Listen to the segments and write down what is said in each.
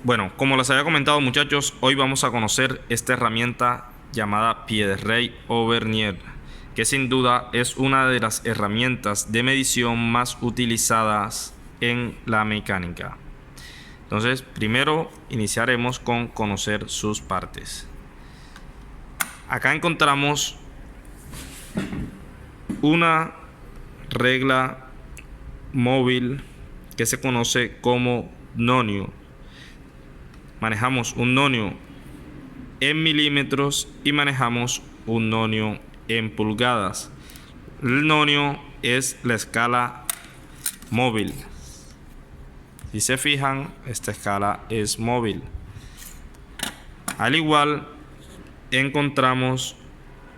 Bueno, como les había comentado, muchachos, hoy vamos a conocer esta herramienta llamada Pied Rey o Vernier, que sin duda es una de las herramientas de medición más utilizadas en la mecánica. Entonces, primero iniciaremos con conocer sus partes. Acá encontramos una regla móvil que se conoce como nonio. Manejamos un nonio en milímetros y manejamos un nonio en pulgadas. El nonio es la escala móvil. Si se fijan, esta escala es móvil. Al igual, encontramos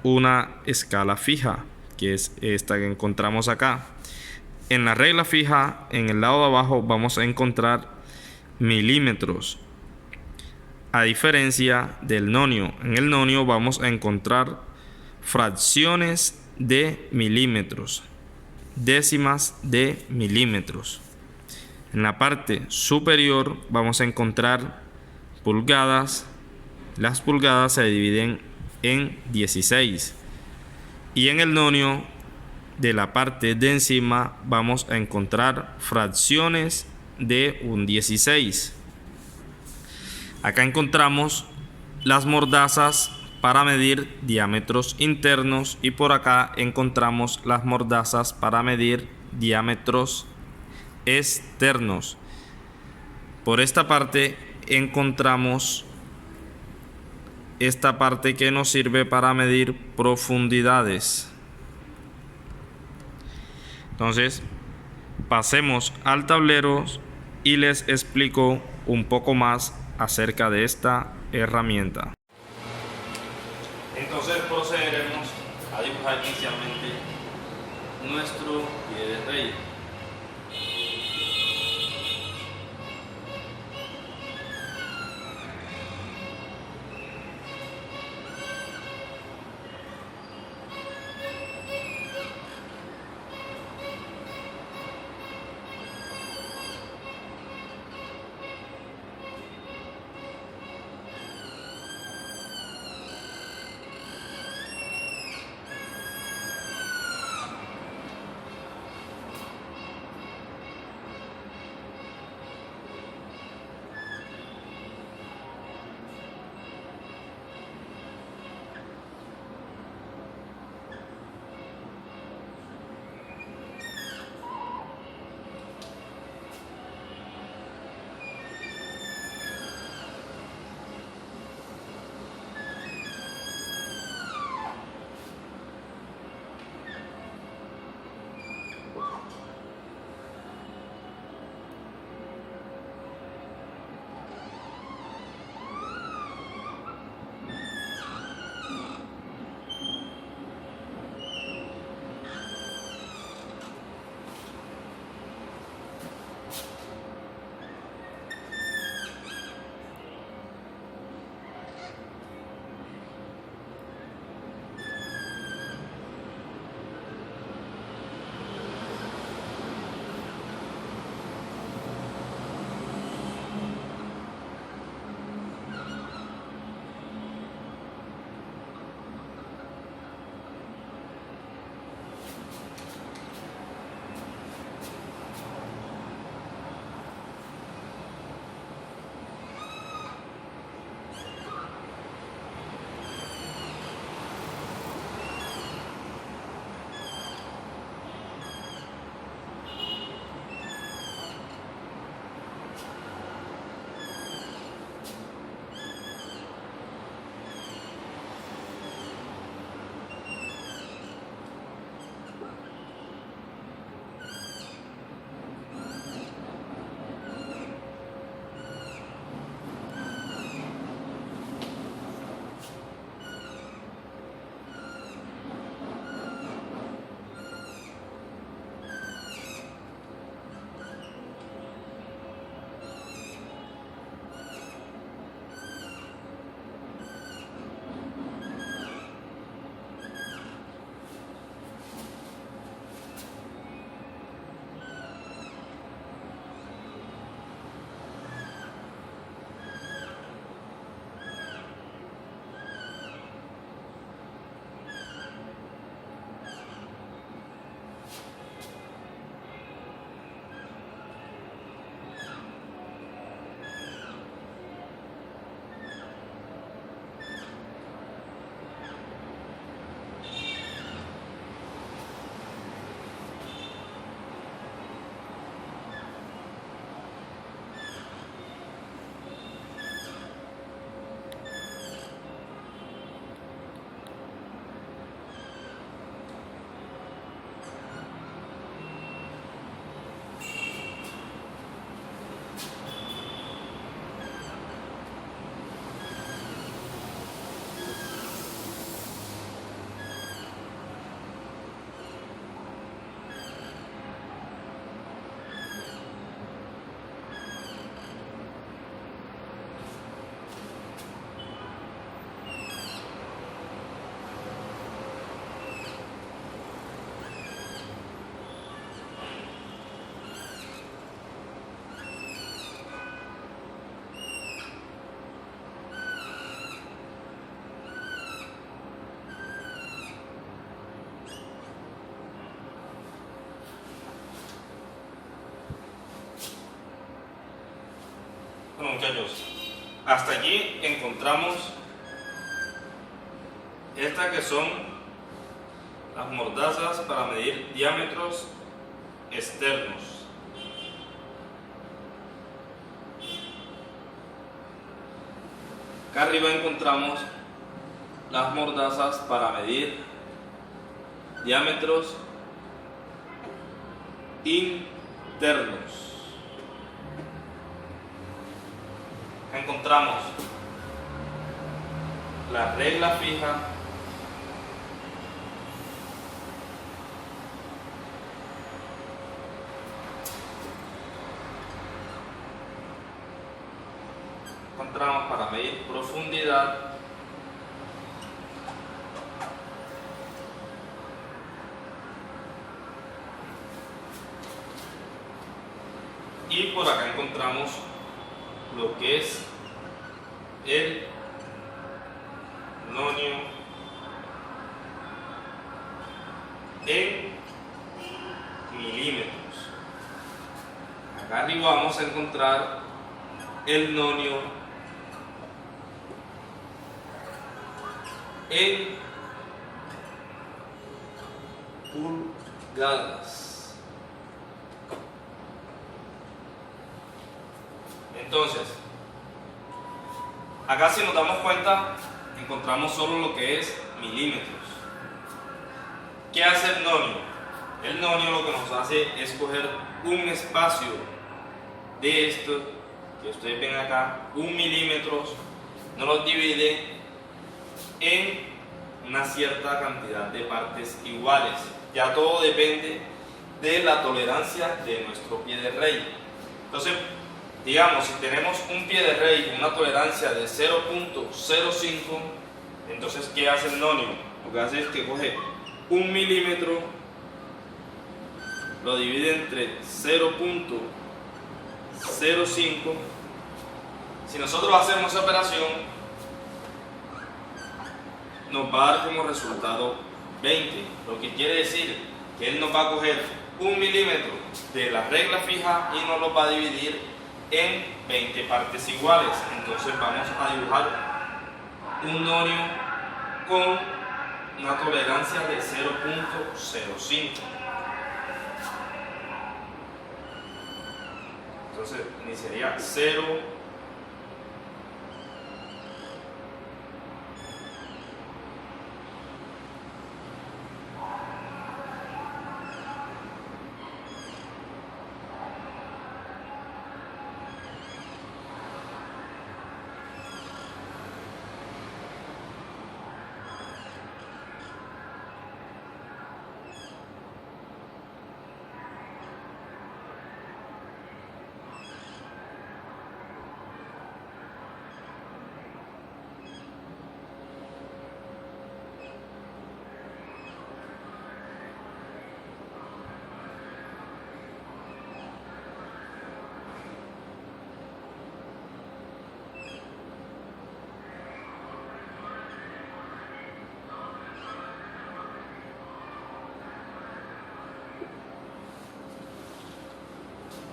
una escala fija, que es esta que encontramos acá. En la regla fija, en el lado de abajo, vamos a encontrar milímetros. A diferencia del nonio, en el nonio vamos a encontrar fracciones de milímetros, décimas de milímetros. En la parte superior vamos a encontrar pulgadas. Las pulgadas se dividen en 16. Y en el nonio de la parte de encima vamos a encontrar fracciones de un 16. Acá encontramos las mordazas para medir diámetros internos y por acá encontramos las mordazas para medir diámetros externos. Por esta parte encontramos esta parte que nos sirve para medir profundidades. Entonces, pasemos al tablero y les explico un poco más acerca de esta herramienta. Entonces procederemos a dibujar inicialmente nuestro pie de rey. Bueno, muchachos, hasta allí encontramos estas que son las mordazas para medir diámetros externos. Acá arriba encontramos las mordazas para medir diámetros internos. Acá encontramos la regla fija para medir profundidad y por acá encontramos lo que es el nonio en milímetros. Acá arriba vamos a encontrar el nonio en pulgadas. Entonces, acá si nos damos cuenta, encontramos solo lo que es milímetros. ¿Qué hace el nonio? El nonio lo que nos hace es coger un espacio de esto, que ustedes ven acá, 1 milímetro, nos lo divide en una cierta cantidad de partes iguales. Ya todo depende de la tolerancia de nuestro pie de rey. Entonces, digamos, si tenemos un pie de rey con una tolerancia de 0.05, entonces, ¿qué hace el nonio? Lo que hace es que coge 1 milímetro, lo divide entre 0.05. Si nosotros hacemos esa operación, nos va a dar como resultado 20, lo que quiere decir que él nos va a coger 1 milímetro de la regla fija y nos lo va a dividir en 20 partes iguales. Entonces vamos a dibujar un nonio con una tolerancia de 0.05. Entonces iniciaría 0,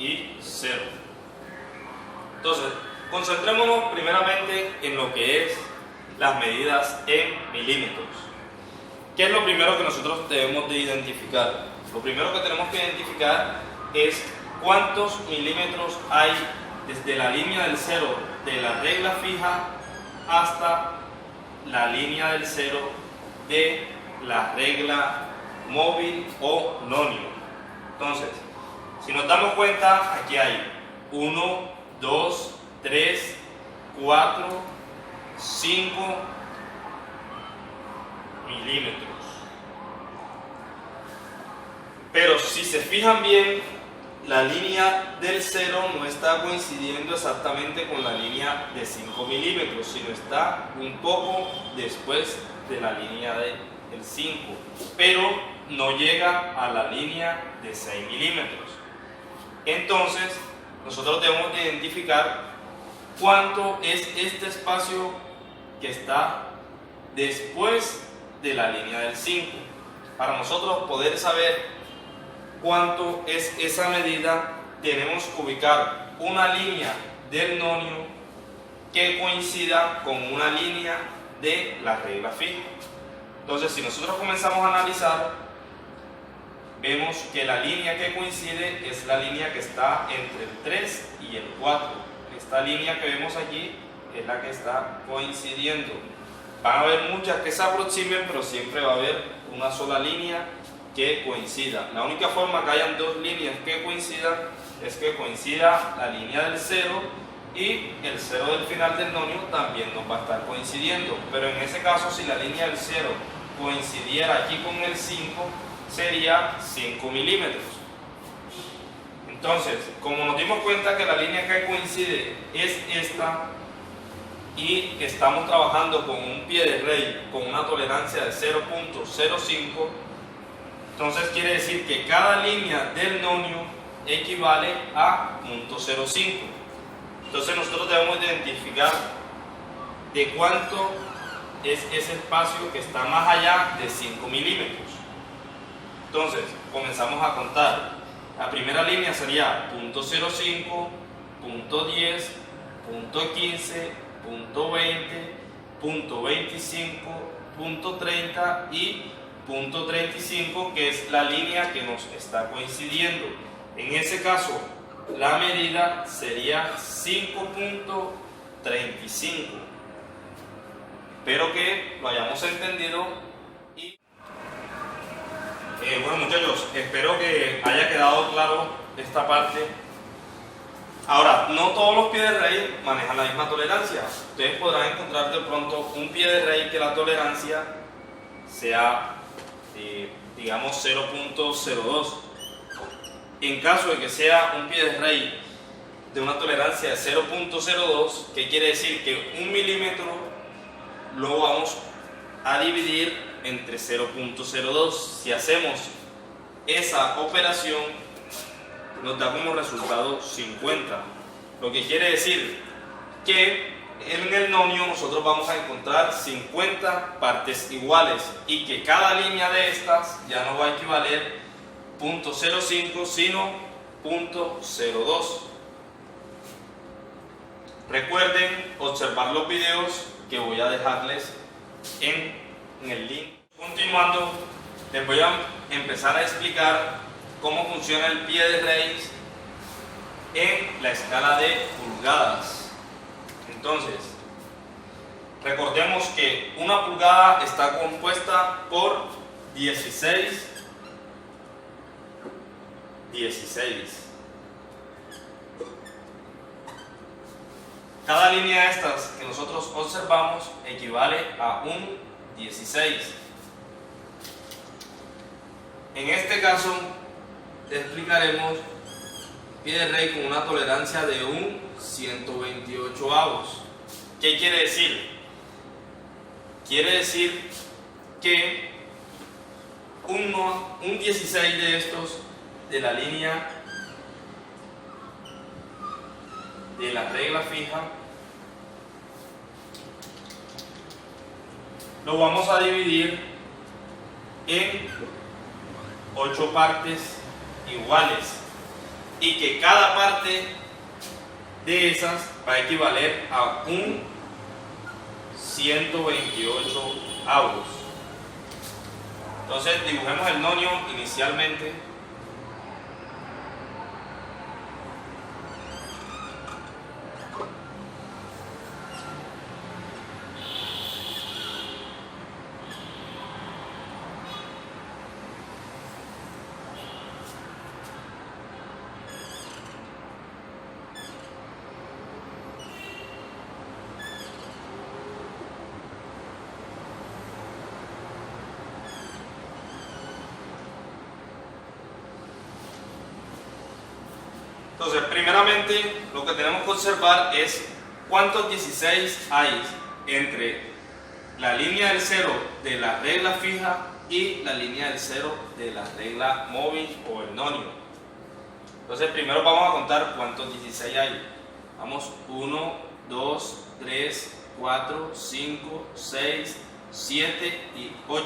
y 0. Entonces, concentrémonos primeramente en lo que es las medidas en milímetros. ¿Qué es lo primero que nosotros debemos de identificar? Lo primero que tenemos que identificar es cuántos milímetros hay desde la línea del 0 de la regla fija hasta la línea del 0 de la regla móvil o nonio. Entonces, si nos damos cuenta, aquí hay 1, 2, 3, 4, 5 milímetros. Pero si se fijan bien, la línea del 0 no está coincidiendo exactamente con la línea de 5 milímetros, sino está un poco después de la línea del 5, pero no llega a la línea de 6 milímetros. Entonces, nosotros debemos de identificar cuánto es este espacio que está después de la línea del 5. Para nosotros poder saber cuánto es esa medida, tenemos que ubicar una línea del nonio que coincida con una línea de la regla fija. Entonces, si nosotros comenzamos a analizar, vemos que la línea que coincide es la línea que está entre el 3 y el 4. Esta línea que vemos aquí es la que está coincidiendo. Van a haber muchas que se aproximen, pero siempre va a haber una sola línea que coincida. La única forma que hayan dos líneas que coincidan es que coincida la línea del 0 y el 0 del final del nonio también nos va a estar coincidiendo. Pero en ese caso, si la línea del 0 coincidiera aquí con el 5, sería 5 milímetros. Entonces, como nos dimos cuenta que la línea que coincide es esta y estamos trabajando con un pie de rey con una tolerancia de 0.05, entonces quiere decir que cada línea del nonio equivale a 0.05. Entonces nosotros debemos identificar de cuánto es ese espacio que está más allá de 5 milímetros. Entonces comenzamos a contar. La primera línea sería 0.05, 0.10, 0.15, 0.20, 0.25, 0.30 y 0.35, que es la línea que nos está coincidiendo. En ese caso, la medida sería 5.35. Espero que lo hayamos entendido. Y bueno, muchachos, espero que haya quedado claro esta parte. Ahora, no todos los pies de rey manejan la misma tolerancia. Ustedes podrán encontrar de pronto un pie de rey que la tolerancia sea, digamos, 0.02. En caso de que sea un pie de rey de una tolerancia de 0.02, ¿qué quiere decir? Que 1 milímetro lo vamos a dividir entre 0.02. Si hacemos esa operación, nos da como resultado 50. Lo que quiere decir que en el nonio nosotros vamos a encontrar 50 partes iguales y que cada línea de estas ya no va a equivaler 0.05 sino 0.02. Recuerden observar los videos que voy a dejarles en el link. Continuando, les voy a empezar a explicar cómo funciona el pie de rey en la escala de pulgadas. Entonces, recordemos que una pulgada está compuesta por 16. Cada línea de estas que nosotros observamos equivale a un 16. En este caso, explicaremos pie de rey con una tolerancia de un 128avos. ¿Qué quiere decir? Quiere decir que un 16 de estos de la línea de la regla fija lo vamos a dividir en 8 partes ivales y que cada parte de esas va a equivaler a un 128avos. Entonces dibujemos el nonio inicialmente. Entonces, primeramente, lo que tenemos que observar es cuántos 16 hay entre la línea del 0 de la regla fija y la línea del 0 de la regla móvil o el nonio. Entonces, primero vamos a contar cuántos 16 hay. Vamos, 1, 2, 3, 4, 5, 6, 7 y 8.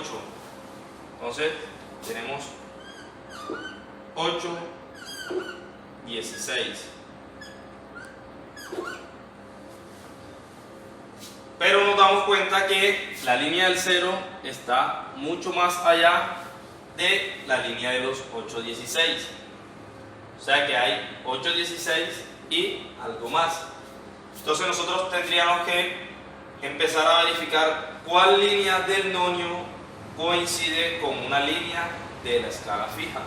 Entonces, tenemos 8, 16. cuenta que la línea del 0 está mucho más allá de la línea de los 8,16. O sea que hay 8,16 y algo más. Entonces nosotros tendríamos que empezar a verificar cuál línea del nonio coincide con una línea de la escala fija.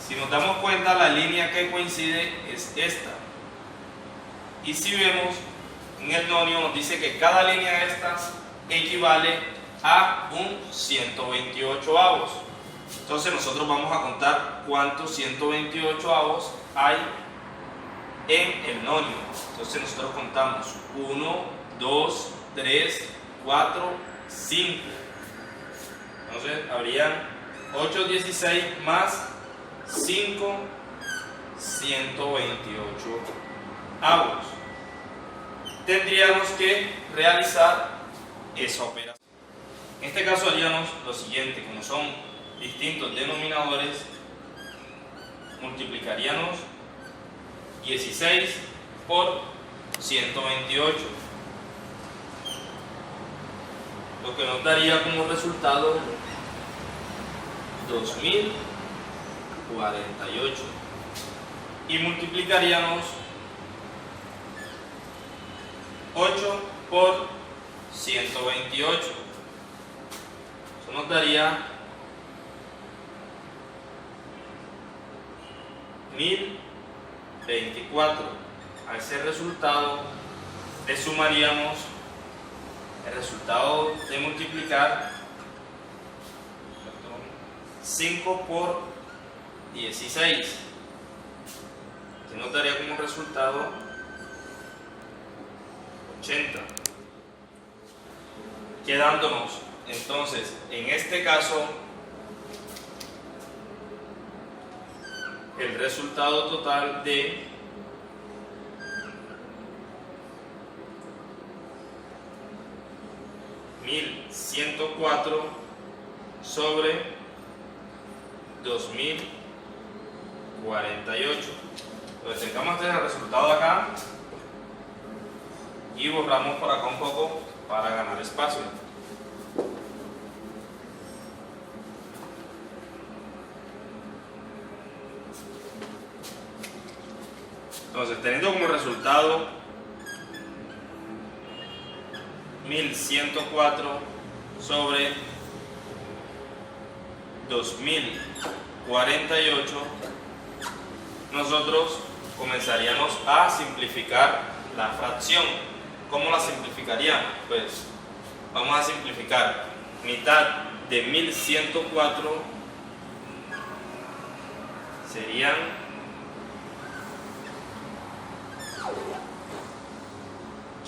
Si nos damos cuenta, la línea que coincide es esta. Y si vemos, en el nonio nos dice que cada línea de estas equivale a un 128avos. Entonces nosotros vamos a contar cuántos 128avos hay en el nonio. Entonces nosotros contamos 1, 2, 3, 4, 5. Entonces habrían 8,16 más 5, 128avos. Tendríamos que realizar esa operación. En este caso haríamos lo siguiente: como son distintos denominadores, multiplicaríamos 16 por 128, lo que nos daría como resultado 2048, y multiplicaríamos 8 por 128, eso nos daría 1024. A ese resultado le sumaríamos el resultado de multiplicar 5 por 16, que nos daría como resultado 80, quedándonos entonces en este caso el resultado total de 1104 sobre 2048. Entonces tengamos el resultado acá y borramos por acá un poco para ganar espacio. Entonces, teniendo como resultado 1104 sobre 2048, nosotros comenzaríamos a simplificar la fracción. ¿Cómo la simplificaríamos? Pues vamos a simplificar mitad de 1104 serían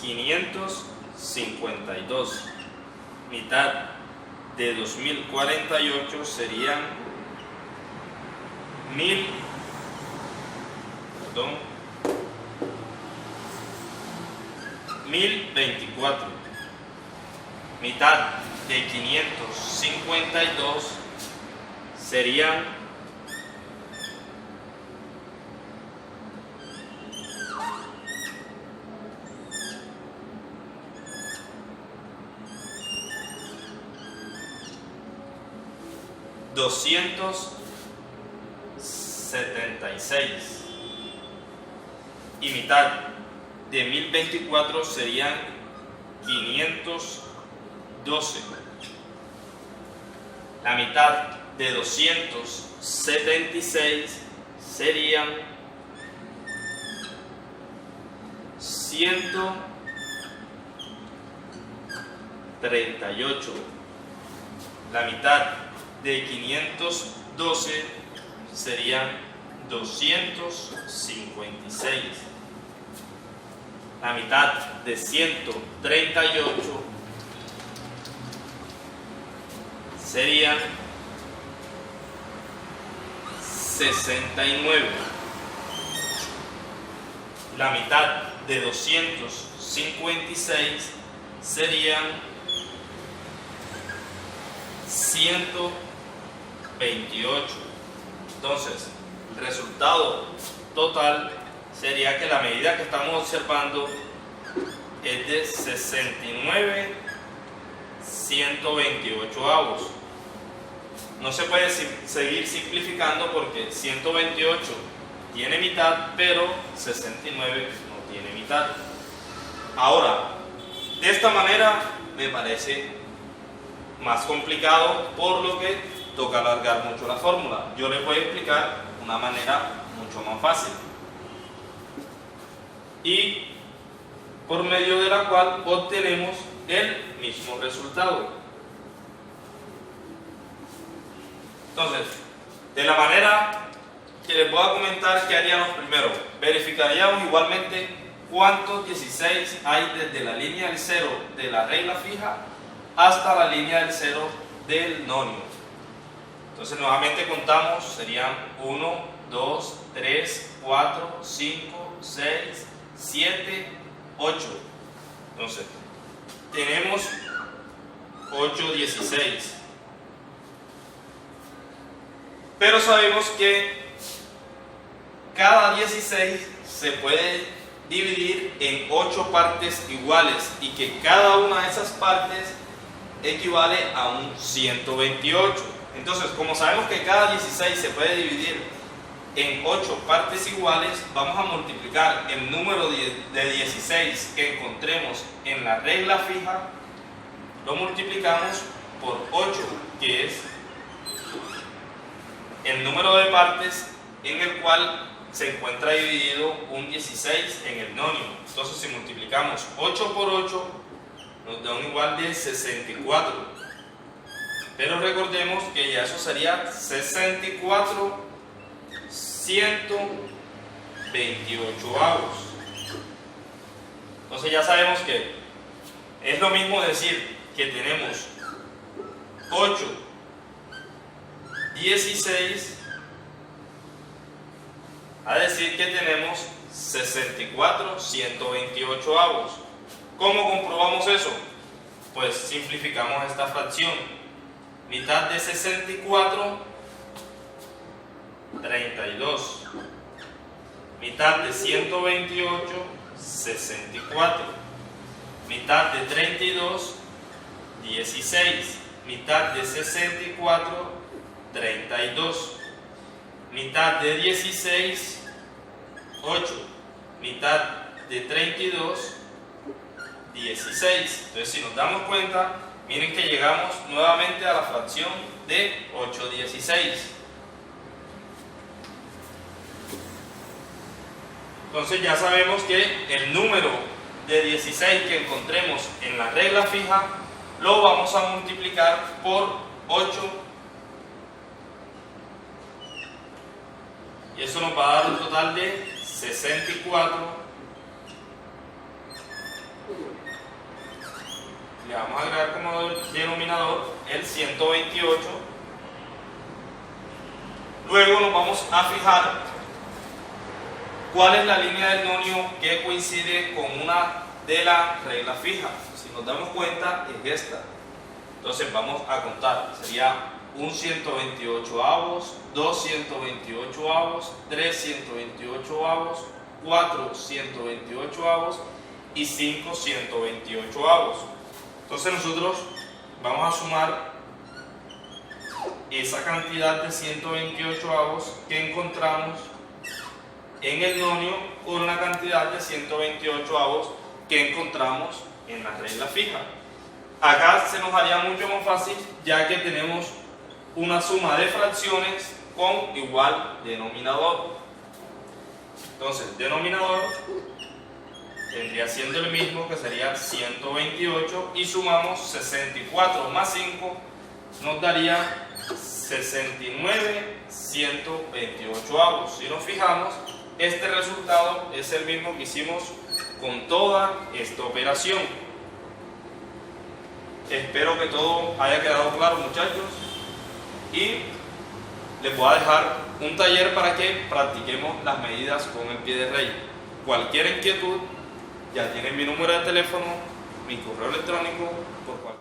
552. Mitad de 2048 serían 1024. Mitad de 552 serían 276, y mitad de 1024 serían 512. La mitad de 276 serían 138. La mitad de 512 serían 256. La mitad de 138 serían 69. La mitad de 256 serían 128. Entonces, el resultado total sería que la medida que estamos observando es de 69/128. No se puede seguir simplificando porque 128 tiene mitad, pero 69 no tiene mitad. Ahora, de esta manera me parece más complicado, por lo que toca alargar mucho la fórmula. Yo les voy a explicar una manera mucho más fácil y por medio de la cual obtenemos el mismo resultado. Entonces, de la manera que les voy a comentar, ¿qué haríamos primero? Verificaríamos igualmente cuántos 16 hay desde la línea del 0 de la regla fija hasta la línea del 0 del nonio. Entonces nuevamente contamos, serían 1, 2, 3, 4, 5, 6, 7, 8. Entonces, tenemos 8 16. Pero sabemos que cada 16 se puede dividir en 8 partes iguales y que cada una de esas partes equivale a un 128. Entonces, como sabemos que cada 16 se puede dividir en 8 partes iguales, vamos a multiplicar el número de 16 que encontremos en la regla fija, lo multiplicamos por 8, que es el número de partes en el cual se encuentra dividido un 16 en el nonio. Entonces, si multiplicamos 8 por 8, nos da un igual de 64. Pero recordemos que ya eso sería 64 128avos. Entonces ya sabemos que es lo mismo decir que tenemos 8 16 a decir que tenemos 64 128avos. ¿Cómo comprobamos eso? Pues simplificamos esta fracción. Mitad de 64, 32. Mitad de 128, 64. Mitad de 32, 16. Mitad de 64, 32. Mitad de 16, 8. Mitad de 32, 16. Entonces, si nos damos cuenta, miren que llegamos nuevamente a la fracción de 8 16. Entonces ya sabemos que el número de 16 que encontremos en la regla fija lo vamos a multiplicar por 8 y eso nos va a dar un total de 64. Le vamos a agregar como denominador el 128. Luego nos vamos a fijar cuál es la línea del nonio que coincide con una de la regla fija. Si nos damos cuenta, es esta. Entonces vamos a contar. Sería un 128avos, 2 128avos, 3 128avos, 4 128avos y 5 128avos. Entonces nosotros vamos a sumar esa cantidad de 128avos que encontramos en el nonio con la cantidad de 128avos que encontramos en la regla fija. Acá se nos haría mucho más fácil, ya que tenemos una suma de fracciones con igual denominador. Entonces, denominador vendría siendo el mismo, que sería 128, y sumamos 64 más 5 nos daría 69 128avos. Si nos fijamos, este resultado es el mismo que hicimos con toda esta operación. Espero que todo haya quedado claro, muchachos, y les voy a dejar un taller para que practiquemos las medidas con el pie de rey. Cualquier inquietud, ya tienen mi número de teléfono, mi correo electrónico, por cualquier